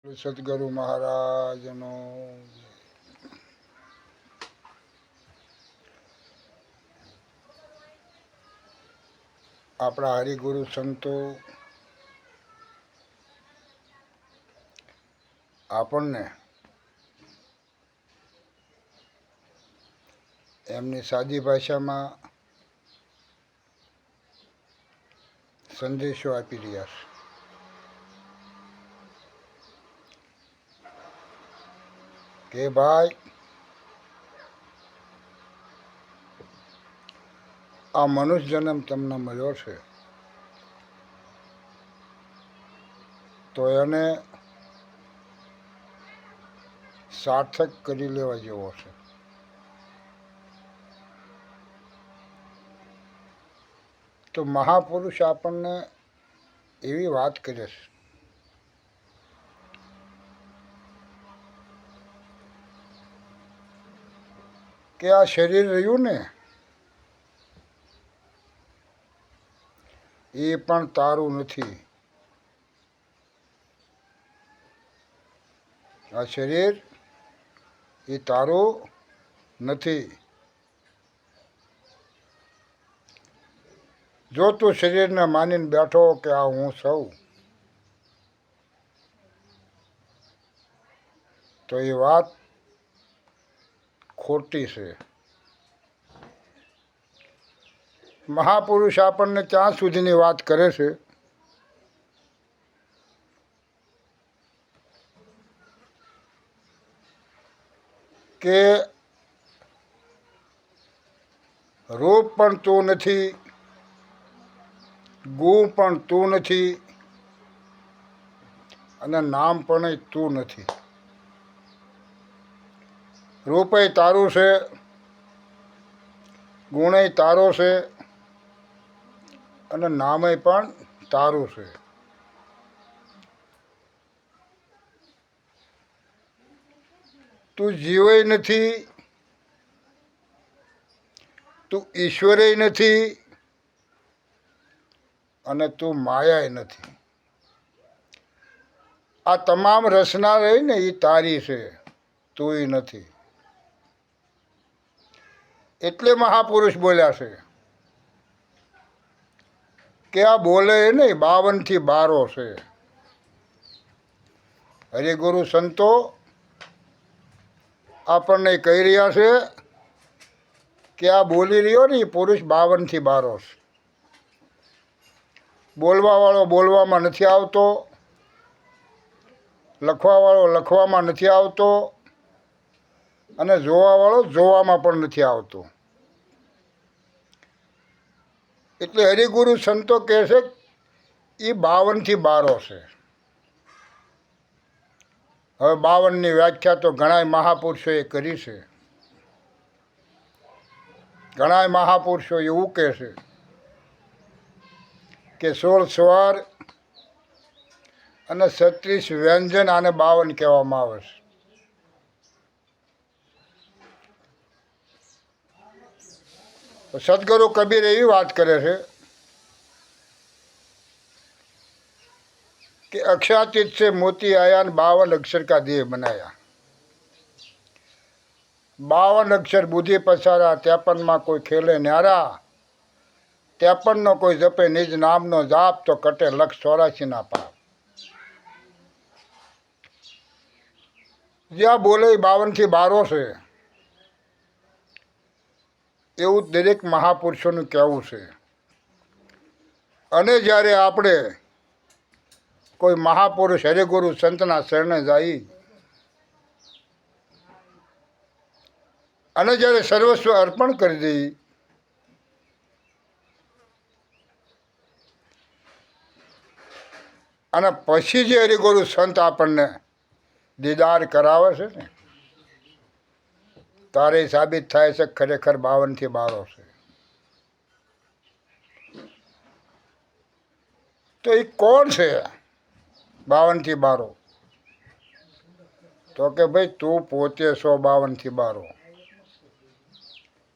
સદગુરુ મહારાજનો આપણા હરિગુરુ સંતો આપણને એમની સાદી ભાષામાં સંદેશો આપી રહ્યા છે કે ભાઈ આ મનુષ્ય જન્મ તમને મળ્યો છે તો એને સાર્થક કરી લેવા જેવો છે. તો મહાપુરુષ આપણને એવી વાત કરે છે કે આ શરીર રહ્યું ને એ પણ તારું નથી. આ શરીર એ તારું નથી. જો તું શરીરને માનીને બેઠો કે આ હું સૌ, તો એ વાત ખોટી છે. મહાપુરુષ આપણને ત્યાં સુધીની વાત કરે છે કે રૂપ પણ તું નથી, ગુણ પણ તું નથી, અને નામ પણ તું નથી. રૂપય તારું છે, ગુણય તારો છે, અને નામય પણ તારું છે. તું જીવય નથી, તું ઈશ્વરય નથી, અને તું માયાય નથી. આ તમામ રચના રહી ને એ તારી છે, તુંય નથી. એટલે મહાપુરુષ બોલ્યા છે કે આ બોલે નહીં 52 થી 12 છે. હરિગુરુ સંતો આપણને કહી રહ્યા છે કે આ બોલી રહ્યો ને એ પુરુષ 52 થી 12 છે. બોલવાવાળો બોલવામાં નથી આવતો, લખવાવાળો લખવામાં નથી આવતો, અને જોવાવાળો જોવામાં પણ નથી આવતો. એટલે હરિગુરુ સંતો કહે છે એ 52 થી 12 છે. હવે 52ની વ્યાખ્યા તો ઘણા મહાપુરુષોએ કરી છે. ઘણા મહાપુરુષો એવું કહે છે કે 16 સ્વર અને 36 વ્યંજન આને 52 કહેવામાં આવે છે. સદગુરુ કબીર એવી વાત કરે છે कि अक्षातीत से मोती आया ने 52 अक्षर का देह बनाया. 52 अक्षर बुद्धि पसारा, 53 में कोई खेले न्यारा, 53 નો કોઈ જપે નિજ નામનો જાપ, તો કટે 184 ના પાપ. જ્યાં બોલે 52 થી 12 છે એવું દરેક મહાપુરુષોનું કહેવું છે. અને જ્યારે આપણે કોઈ મહાપુરુષ હરિગુરુ સંતના શરણે જાય અને જ્યારે સર્વસ્વ અર્પણ કરી દઈ અને પછી જે હરિગુરુ સંત આપણને દીદાર કરાવે છે ને, તારે સાબિત થાય છે ખરેખર 52 થી 12 છે. તો એ કોણ છે 52 થી 12? તો કે ભાઈ તું પોતે 52 થી 12.